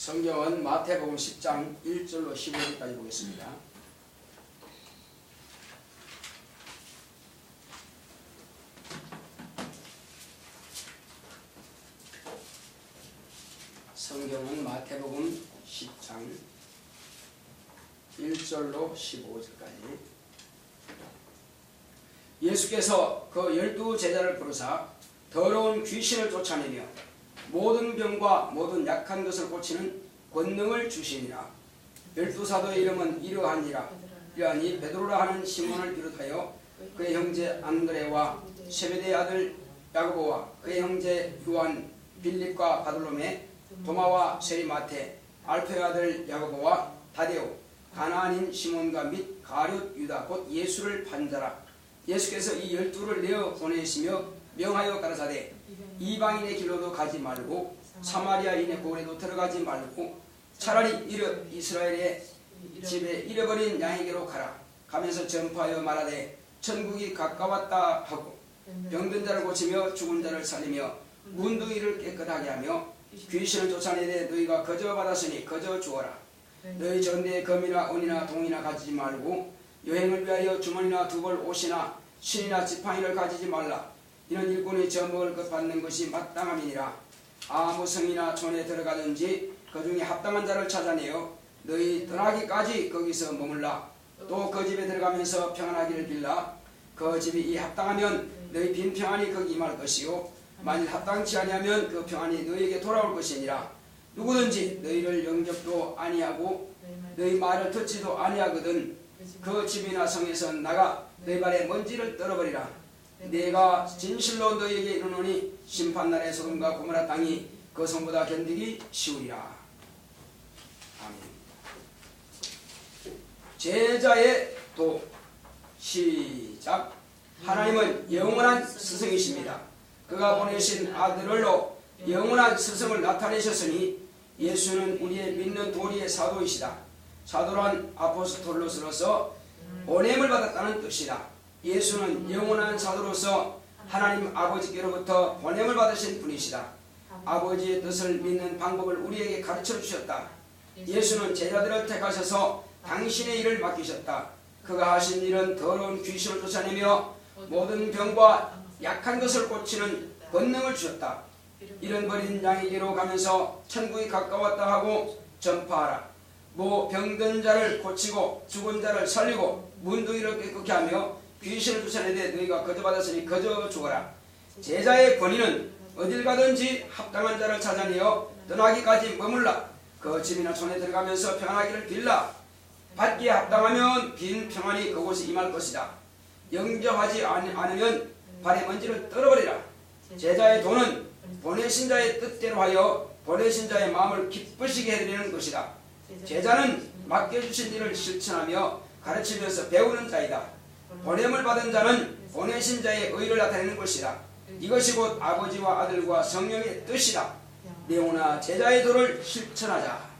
성경은 마태복음 10장 1절로 15절까지 보겠습니다. 성경은 마태복음 10장 1절로 15절까지. 예수께서 그 12 제자를 부르사 더러운 귀신을 쫓아내며 모든 병과 모든 약한 것을 고치는 권능을 주시니라. 12 사도의 이름은 이러하니라. 이러하니 베드로라 하는 시몬을 비롯하여 그의 형제 안드레와 세베대의 아들 야고보와 그의 형제 요한, 빌립과 바돌로메, 도마와 세리마테, 알페의 아들 야고보와 다데오, 가나안인 시몬과 및 가룟 유다 곧 예수를 판자라. 예수께서 이 12를 내어 보내시며 명하여 가라사대 이방인의 길로도 가지 말고 사마리아인의 고을에도 들어가지 말고 차라리 이스라엘의 집에 잃어버린 양에게로 가라. 가면서 전파하여 말하되 천국이 가까웠다 하고 병든 자를 고치며 죽은 자를 살리며 문둥이를 깨끗하게 하며 귀신을 쫓아내되 너희가 거저 받았으니 거저 주어라. 너희 전대에 금이나 은이나 동이나 가지지 말고 여행을 위하여 주머니나 두벌 옷이나 신이나 지팡이를 가지지 말라. 이는 일꾼이 저 먹을 것 받는 것이 마땅함이니라. 아무 성이나 촌에 들어가든지 그 중에 합당한 자를 찾아내어 너희 떠나기까지 거기서 머물라. 또 그 집에 들어가면서 평안하기를 빌라. 그 집이 이 합당하면 너희 빈 평안이 거기 임할 것이요 만일 합당치 아니하면 그 평안이 너희에게 돌아올 것이니라. 누구든지 너희를 영접도 아니하고 너희 말을 듣지도 아니하거든 그 집이나 성에서 나가 너희 발에 먼지를 떨어버리라. 내가 진실로 너희에게 이르노니 심판날에 소돔과 고모라 땅이 그 성보다 견디기 쉬우리라. 아멘. 제자의 도. 시작. 하나님은 영원한 스승이십니다. 그가 보내신 아들로 영원한 스승을 나타내셨으니 예수는 우리의 믿는 도리의 사도이시다. 사도란 아포스톨로스로서 보냄을 받았다는 뜻이다. 예수는 영원한 사도로서 하나님 아버지께로부터 보냄을 받으신 분이시다. 아버지의 뜻을 믿는 방법을 우리에게 가르쳐 주셨다. 예수는 제자들을 택하셔서 당신의 일을 맡기셨다. 그가 하신 일은 더러운 귀신을 쫓아내며 모든 병과 약한 것을 고치는 권능을 주셨다. 잃어버린 양에게로 가면서 천국이 가까웠다 하고 전파하라. 병든 자를 고치고 죽은 자를 살리고 문둥이를 깨끗게 하며 귀신을 쫓아내되 너희가 거저 받았으니 거저 죽어라. 제자의 권위는 어딜 가든지 합당한 자를 찾아내어 떠나기까지 머물라. 그 집이나 촌에 들어가면서 평안하기를 빌라. 받기에 합당하면 빈 평안이 그곳에 임할 것이다. 영접하지 않으면 발에 먼지를 떨어버리라. 제자의 도는 보내신 자의 뜻대로 하여 보내신 자의 마음을 기쁘시게 해드리는 것이다. 제자는 맡겨주신 일을 실천하며 가르치면서 배우는 자이다. 보냄을 받은 자는 보내신 자의 의를 나타내는 것이다. 이것이 곧 아버지와 아들과 성령의 뜻이다. 내오나 제자의 도를 실천하자.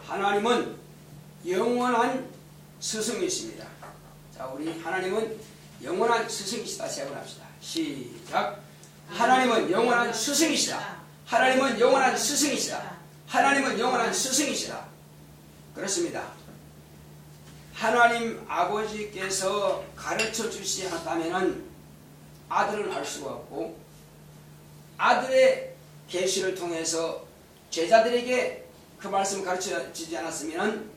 하나님은 영원한 스승이십니다. 자, 우리 하나님은 영원한 스승이시다. 시작합시다. 시작. 하나님은 영원한 스승이시다. 하나님은 영원한 스승이시다. 하나님은 영원한 스승이시다. 그렇습니다. 하나님 아버지께서 가르쳐 주시지 않았다면 아들은 알 수가 없고 아들의 계시를 통해서 제자들에게 그 말씀을 가르쳐 주지 않았으면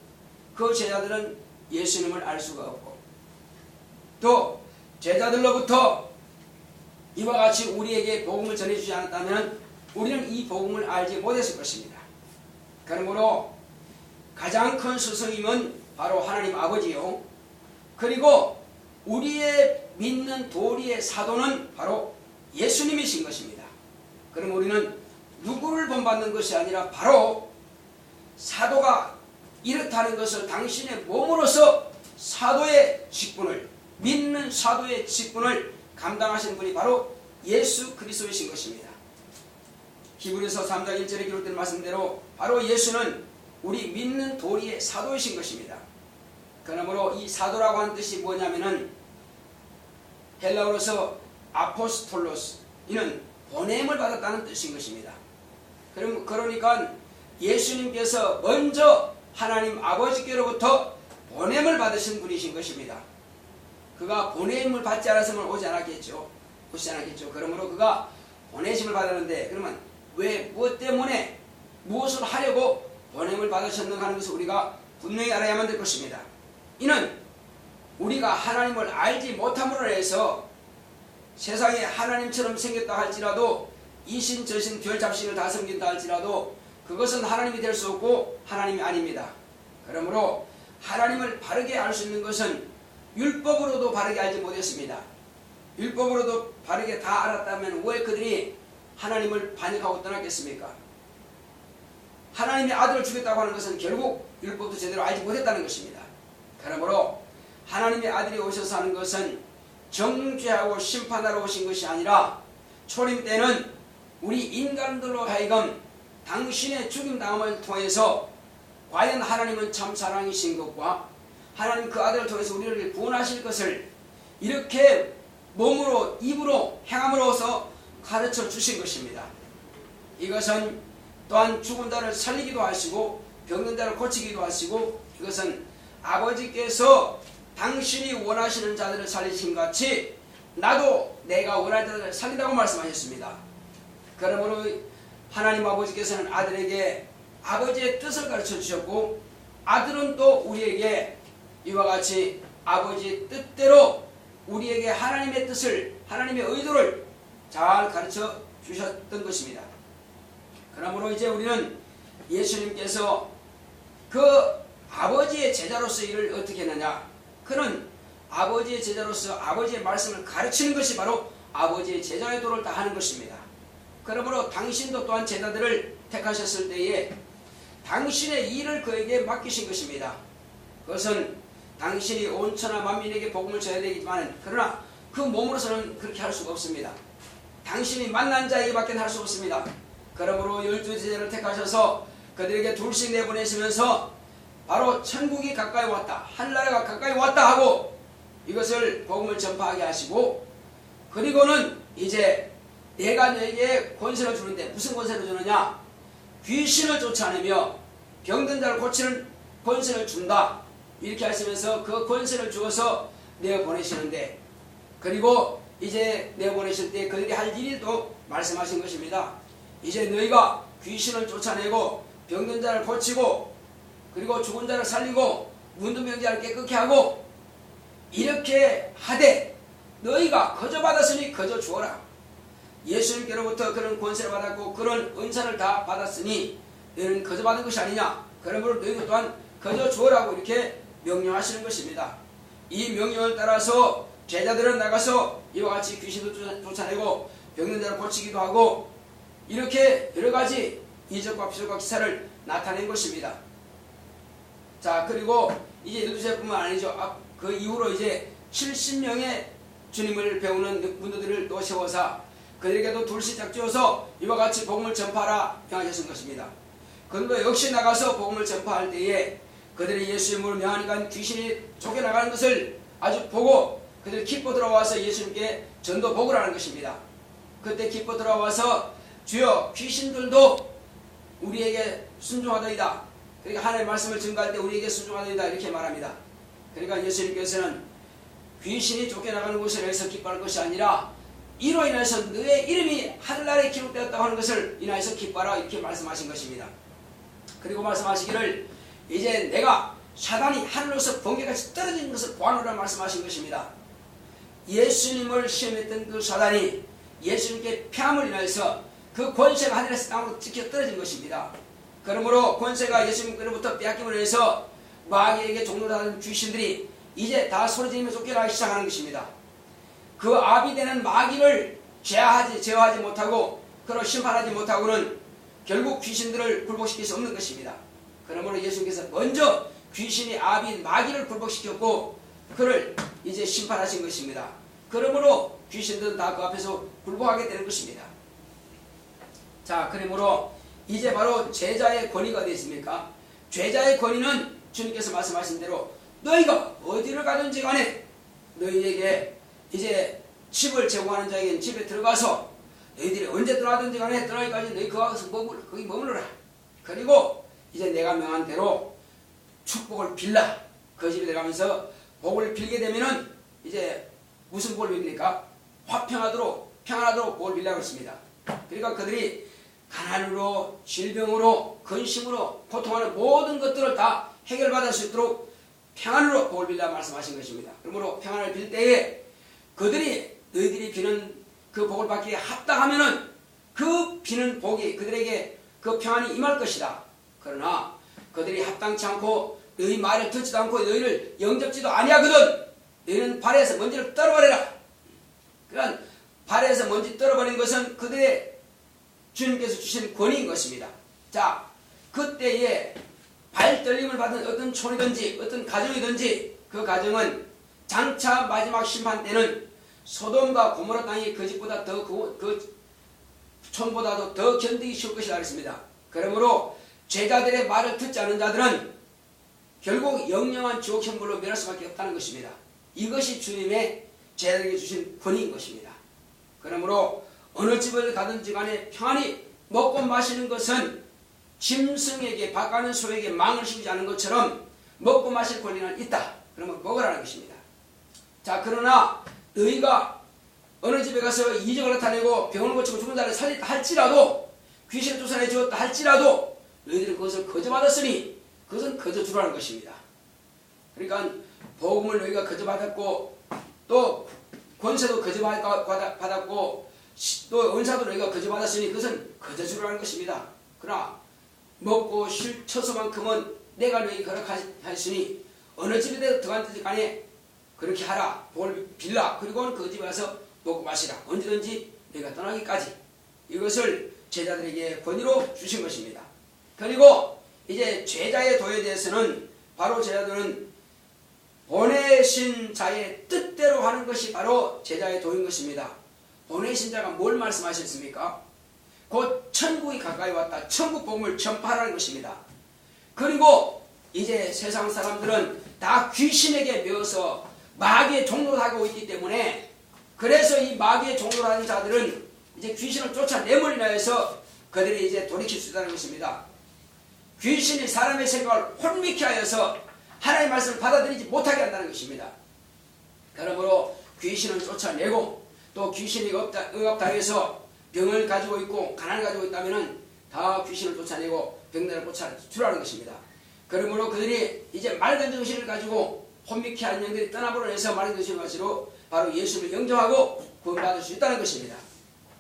그 제자들은 예수님을 알 수가 없고 또 제자들로부터 이와 같이 우리에게 복음을 전해주지 않았다면 우리는 이 복음을 알지 못했을 것입니다. 그러므로 가장 큰 스승님은 바로 하나님 아버지요. 그리고 우리의 믿는 도리의 사도는 바로 예수님이신 것입니다. 그럼 우리는 누구를 본받는 것이 아니라 바로 사도가 이렇다는 것을 당신의 몸으로서 사도의 직분을 믿는 사도의 직분을 감당하신 분이 바로 예수 그리스도이신 것입니다. 히브리서 3장 1절에 기록된 말씀대로 바로 예수는 우리 믿는 도리의 사도이신 것입니다. 그러므로 이 사도라고 하는 뜻이 뭐냐면은 헬라어로서 아포스톨로스, 이는 보냄을 받았다는 뜻인 것입니다. 그러니까 예수님께서 먼저 하나님 아버지께로부터 보냄을 받으신 분이신 것입니다. 그가 보냄을 받지 않았으면 오지 않았겠죠. 그러므로 그가 보내심을 받았는데, 그러면 왜, 무엇 때문에, 무엇을 하려고 보냄을 받으셨는가 하는 것을 우리가 분명히 알아야만 될 것입니다. 이는 우리가 하나님을 알지 못함으로 해서 세상에 하나님처럼 생겼다 할지라도 이신 저신 별잡신을 다 섬긴다 할지라도 그것은 하나님이 될 수 없고 하나님이 아닙니다. 그러므로 하나님을 바르게 알 수 있는 것은 율법으로도 바르게 알지 못했습니다. 율법으로도 바르게 다 알았다면 왜 그들이 하나님을 반역하고 떠났겠습니까? 하나님의 아들을 죽였다고 하는 것은 결국 율법도 제대로 알지 못했다는 것입니다. 그러므로 하나님의 아들이 오셔서 하는 것은 정죄하고 심판하러 오신 것이 아니라 초림 때는 우리 인간들로 하여금 당신의 죽임당함을 통해서 과연 하나님은 참 사랑이신 것과 하나님 그 아들을 통해서 우리를 구원하실 것을 이렇게 몸으로 입으로 행함으로써 가르쳐 주신 것입니다. 이것은 또한 죽은 자를 살리기도 하시고 병든 자를 고치기도 하시고, 이것은 아버지께서 당신이 원하시는 자들을 살리신 같이 나도 내가 원하는 자들을 살린다고 말씀하셨습니다. 그러므로 하나님 아버지께서는 아들에게 아버지의 뜻을 가르쳐 주셨고, 아들은 또 우리에게 이와 같이 아버지의 뜻대로 우리에게 하나님의 뜻을, 하나님의 의도를 잘 가르쳐 주셨던 것입니다. 그러므로 이제 우리는 예수님께서 그 아버지의 제자로서 일을 어떻게 했느냐, 그는 아버지의 제자로서 아버지의 말씀을 가르치는 것이 바로 아버지의 제자의 도를 다하는 것입니다. 그러므로 당신도 또한 제자들을 택하셨을 때에 당신의 일을 그에게 맡기신 것입니다. 그것은 당신이 온 천하 만민에게 복음을 전해야 되겠지만, 그러나 그 몸으로서는 그렇게 할 수가 없습니다. 당신이 만난 자에게밖에 할 수 없습니다. 그러므로 12제자를 택하셔서 그들에게 둘씩 내보내시면서 바로 천국이 가까이 왔다, 하늘나라가 가까이 왔다 하고 이것을 복음을 전파하게 하시고, 그리고는 이제 내가 너에게 권세를 주는데 무슨 권세를 주느냐, 귀신을 쫓아내며 병든 자를 고치는 권세를 준다, 이렇게 하시면서 그 권세를 주어서 내어보내시는데, 그리고 이제 내어보내실 때 그들이 할 일도 말씀하신 것입니다. 이제 너희가 귀신을 쫓아내고 병든 자를 고치고 그리고 죽은 자를 살리고 문둥 병자를 깨끗게 하고 이렇게 하되 너희가 거저 받았으니 거저 주어라. 예수님께로부터 그런 권세를 받았고 그런 은사를 다 받았으니 너희는 거저 받은 것이 아니냐, 그러므로 너희도 또한 거저 주어라고 이렇게 명령하시는 것입니다. 이 명령을 따라서 제자들은 나가서 이와 같이 귀신도 쫓아내고 병든 자를 고치기도 하고 이렇게 여러가지 이적과 표적과 기사를 나타낸 것입니다. 자, 그리고 이제 12세뿐만 아니죠. 그 이후로 이제 70명의 주님을 배우는 문도들을 또 세워서 그들에게도 둘씩 짝지어서 이와 같이 복음을 전파하라 명하셨던 것입니다. 그런데 역시 나가서 복음을 전파할 때에 그들이 예수 이름으로 명하니까 귀신이 쫓겨나가는 것을 아주 보고 그들이 기뻐 들어와서 예수님께 전도 복을 하는 것입니다. 그때 기뻐 들어와서 주여 귀신들도 우리에게 순종하더이다. 그러니까 하나님의 말씀을 증거할 때 우리에게 순종하더이다 이렇게 말합니다. 그러니까 예수님께서는 귀신이 쫓겨나가는 것에 대해서 기뻐할 것이 아니라 이로 인해서 너의 이름이 하늘나라에 기록되었다고 하는 것을 인하여서 기뻐하라 이렇게 말씀하신 것입니다. 그리고 말씀하시기를 이제 내가 사단이 하늘로서 번개같이 떨어지는 것을 보아노라 말씀하신 것입니다. 예수님을 시험했던 그 사단이 예수님께 패함을 인하여서 그 권세가 하늘에서 땅으로 찍혀 떨어진 것입니다. 그러므로 권세가 예수님께로부터 빼앗김을 해서 마귀에게 종노하는 귀신들이 이제 다 소리지르며 쫓겨나기 시작하는 것입니다. 그 압이 되는 마귀를 제어하지 못하고 그로 심판하지 못하고는 결국 귀신들을 굴복시킬 수 없는 것입니다. 그러므로 예수님께서 먼저 귀신이 압인 마귀를 굴복시켰고 그를 이제 심판하신 것입니다. 그러므로 귀신들은 다 그 앞에서 굴복하게 되는 것입니다. 자, 그러므로 이제 바로 제자의 권위가 어디 있습니까? 제자의 권위는 주님께서 말씀하신 대로 너희가 어디를 가든지 간에 너희에게 이제 집을 제공하는 자에게는 집에 들어가서 너희들이 언제 떠나든지 간에 떠나기까지 너희 거기서 거기 머물러라. 그리고 이제 내가 명한 대로 축복을 빌라. 그 집에 들어가면서 복을 빌게 되면은 이제 무슨 복을 빕니까? 평안하도록 복을 빌라고 했습니다. 그러니까 그들이 가난으로 질병으로 근심으로 고통하는 모든 것들을 다 해결받을 수 있도록 평안으로 복을 빌라 말씀하신 것입니다. 그러므로 평안을 빌 때에 너희들이 비는 그 복을 받기에 합당하면은 그 비는 복이 그들에게 그 평안이 임할 것이다. 그러나 그들이 합당치 않고 너희 말을 듣지도 않고 너희를 영접지도 아니하거든 너희는 발에서 먼지를 떨어버려라. 그러니까 발에서 먼지 떨어버린 것은 그들의 주님께서 주신 권위인 것입니다. 자, 그때에 발 떨림을 받은 어떤 촌이든지 어떤 가정이든지 그 가정은 장차 마지막 심판 때는 소돔과 고모라 땅이 그 집보다 그 촌보다도 더 견디기 쉬울 것이라 했습니다. 그러므로 제자들의 말을 듣지 않은 자들은 결국 영영한 지옥 형벌로 멸할 수밖에 없다는 것입니다. 이것이 주님의 제자들에게 주신 권위인 것입니다. 그러므로 어느 집을 가든지 간에 평안히 먹고 마시는 것은 짐승에게 밭가는 소에게 망을 심지 않은 것처럼 먹고 마실 권리는 있다. 그러면 먹으라는 것입니다. 자, 그러나 너희가 어느 집에 가서 이적을 나타내고 병을 고치고 죽은 자를 살렸다 할지라도 귀신을 쫓아내 주었다 할지라도 너희들은 그것을 거저받았으니 그것은 거저주라는 것입니다. 그러니까 복음을 너희가 거저받았고 또 권세도 거저받았고 또 은사도 너희가 거저받았으니 그것은 거저주라는 것입니다. 그러나 먹고 쉴 처소만큼은 내가 너희 허락하였으니 어느 집에 들어간지 간에 그렇게 하라. 복을 빌라. 그리고 그 집에 와서 먹고 마시라. 언제든지 너희가 떠나기까지. 이것을 제자들에게 권위로 주신 것입니다. 그리고 이제 제자의 도에 대해서는 바로 제자들은 보내신 자의 뜻대로 하는 것이 바로 제자의 도인 것입니다. 보내신 자가 뭘 말씀하셨습니까? 곧 천국이 가까이 왔다. 천국 복음을 전파하라는 것입니다. 그리고 이제 세상 사람들은 다 귀신에게 매어서 마귀의 종로로 하고 있기 때문에 그래서 이 마귀의 종로로 하는 자들은 이제 귀신을 쫓아내버리나 해서 그들이 이제 돌이킬 수 있다는 것입니다. 귀신이 사람의 생각을 혼미케 하여서 하나님의 말씀을 받아들이지 못하게 한다는 것입니다. 그러므로 귀신을 쫓아내고 또 귀신이 억압당해서 병을 가지고 있고 가난을 가지고 있다면 다 귀신을 쫓아내고 병들을 쫓아주라는 것입니다. 그러므로 그들이 이제 맑은 정신을 가지고 혼미케 한 영들이 떠나버려서 맑은 정신을 가지고 바로 예수를 영접하고 구원받을 수 있다는 것입니다.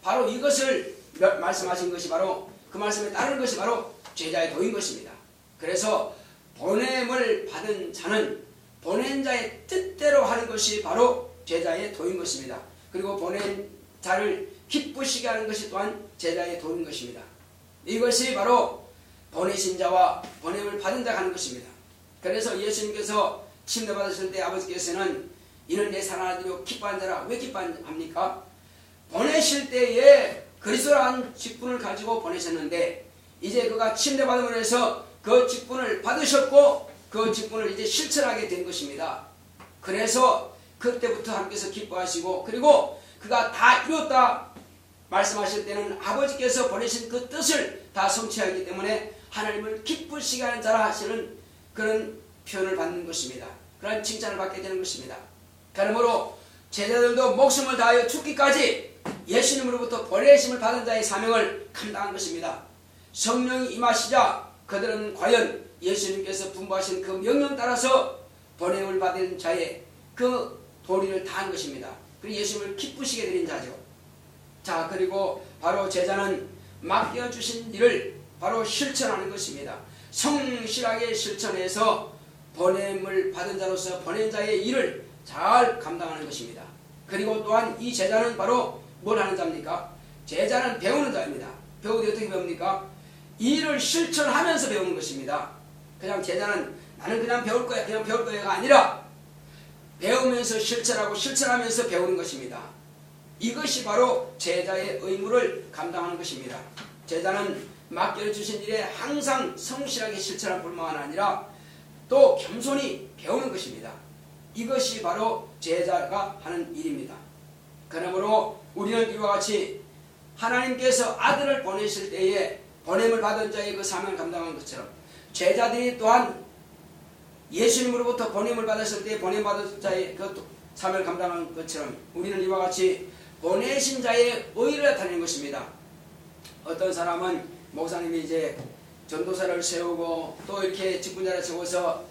바로 이것을 말씀하신 것이 바로 그 말씀에 따르는 것이 바로 제자의 도인 것입니다. 그래서 보냄을 받은 자는 보낸 자의 뜻대로 하는 것이 바로 제자의 도인 것입니다. 그리고 보낸 자를 기쁘시게 하는 것이 또한 제자의 도인 것입니다. 이것이 바로 보내신 자와 보냄을 받은 자가 하는 것입니다. 그래서 예수님께서 침례 받으실 때 아버지께서는 이는 내 사랑하는 아들이요 기뻐한 자라. 왜 기뻐합니까? 보내실 때에 그리스도라는 직분을 가지고 보내셨는데 이제 그가 침례 받음으로 해서 그 직분을 받으셨고 그 직분을 이제 실천하게 된 것입니다. 그래서 그때부터 하나님께서 기뻐하시고 그리고 그가 다 이뤘다 말씀하실 때는 아버지께서 보내신 그 뜻을 다 성취하기 때문에 하나님을 기쁘시게 하는 자라 하시는 그런 표현을 받는 것입니다. 그런 칭찬을 받게 되는 것입니다. 그러므로 제자들도 목숨을 다하여 죽기까지 예수님으로부터 보내심을 받은 자의 사명을 감당한 것입니다. 성령이 임하시자 그들은 과연 예수님께서 분부하신 그 명령 따라서 보냄을 받은 자의 그 도리를 다한 것입니다. 그리고 예수님을 기쁘시게 드린 자죠. 자, 그리고 바로 제자는 맡겨주신 일을 바로 실천하는 것입니다. 성실하게 실천해서 보냄을 받은 자로서 보낸 자의 일을 잘 감당하는 것입니다. 그리고 또한 이 제자는 바로 뭘 하는 자입니까? 제자는 배우는 자입니다. 배우되 어떻게 배웁니까? 일을 실천하면서 배우는 것입니다. 그냥 제자는 나는 그냥 배울 거야가 아니라 배우면서 실천하고 실천하면서 배우는 것입니다. 이것이 바로 제자의 의무를 감당하는 것입니다. 제자는 맡겨주신 일에 항상 성실하게 실천할 뿐만 아니라 또 겸손히 배우는 것입니다. 이것이 바로 제자가 하는 일입니다. 그러므로 우리는 이와 같이 하나님께서 아들을 보내실 때에 보냄을 받은 자의 그 사명을 감당한 것처럼 제자들이 또한 예수님으로부터 보냄을 받았을 때 보냄받은 자의 그 사명을 감당한 것처럼 우리는 이와 같이 보내신 자의 의를 나타내는 것입니다. 어떤 사람은 목사님이 이제 전도사를 세우고 또 이렇게 직분자를 세워서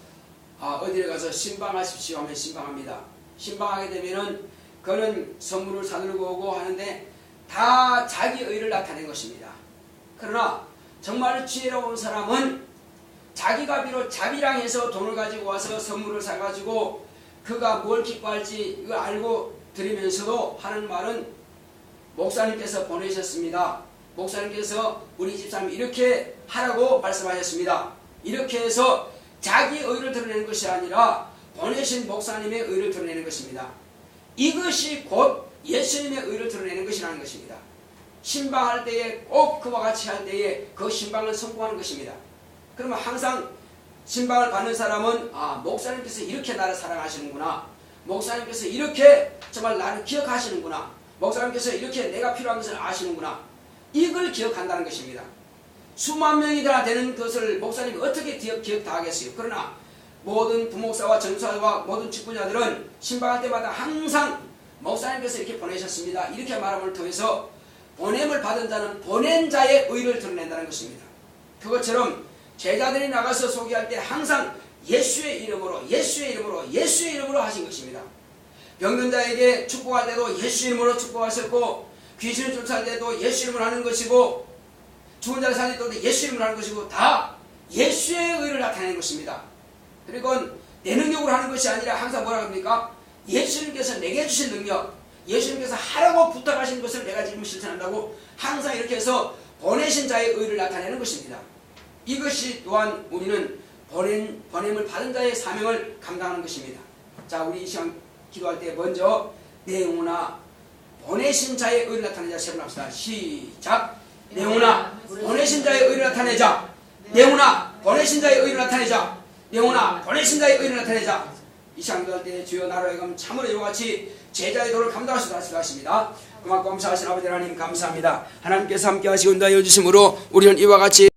어디를 가서 신방하십시오 하면 신방합니다. 신방하게 되면은 그는 선물을 사들고 오고 하는데 다 자기 의를 나타낸 것입니다. 그러나 정말 지혜로운 사람은 자기가 비록 자비랑해서 돈을 가지고 와서 선물을 사가지고 그가 뭘 기뻐할지 이거 알고 드리면서도 하는 말은 목사님께서 보내셨습니다. 목사님께서 우리 집사님 이렇게 하라고 말씀하셨습니다. 이렇게 해서 자기 의를 드러내는 것이 아니라 보내신 목사님의 의를 드러내는 것입니다. 이것이 곧 예수님의 의를 드러내는 것이라는 것입니다. 신방할 때에 꼭 그와 같이 할 때에 그 신방을 성공하는 것입니다. 그러면 항상 신방을 받는 사람은 목사님께서 이렇게 나를 사랑하시는구나. 목사님께서 이렇게 정말 나를 기억하시는구나. 목사님께서 이렇게 내가 필요한 것을 아시는구나. 이걸 기억한다는 것입니다. 수만 명이나 되는 것을 목사님이 어떻게 기억 다 하겠어요. 그러나 모든 부목사와 전사와 모든 직분자들은 신방할 때마다 항상 목사님께서 이렇게 보내셨습니다. 이렇게 말함을 통해서 보냄을 받은 자는 보낸 자의 의를 드러낸다는 것입니다. 그것처럼 제자들이 나가서 소개할 때 항상 예수의 이름으로 하신 것입니다. 병든 자에게 축복할 때도 예수 이름으로 축복하셨고 귀신을 쫓아할 때도 예수 이름으로 하는 것이고 죽은 자를 살릴 때도 예수 이름으로 하는 것이고 다 예수의 의를 나타내는 것입니다. 그리고 내 능력으로 하는 것이 아니라 항상 뭐라 합니까? 예수님께서 내게 주신 능력, 예수님께서 하라고 부탁하신 것을 내가 지금 실천한다고 항상 이렇게 해서 보내신 자의 의를 나타내는 것입니다. 이것이 또한 우리는 보냄을 받은 자의 사명을 감당하는 것입니다. 자, 우리 이 시간 기도할 때 먼저 내 영혼아 보내신 자의 의를 나타내자 세분합시다. 시작. 내 영혼아 보내신 자의 의를 나타내자. 내 영혼아 보내신 자의 의를 나타내자. 내 영혼아 보내신 자의 의를 나타내자. 이 시간 기도할 때 주여 나로 하여금 참으로 이와 같이 제자의 도를 감당할 수 있도록 하십니다. 그만큼 감사하신 아버지 하나님 감사합니다. 하나님께서 함께 하시고 인도하여 주심으로 우리는 이와 같이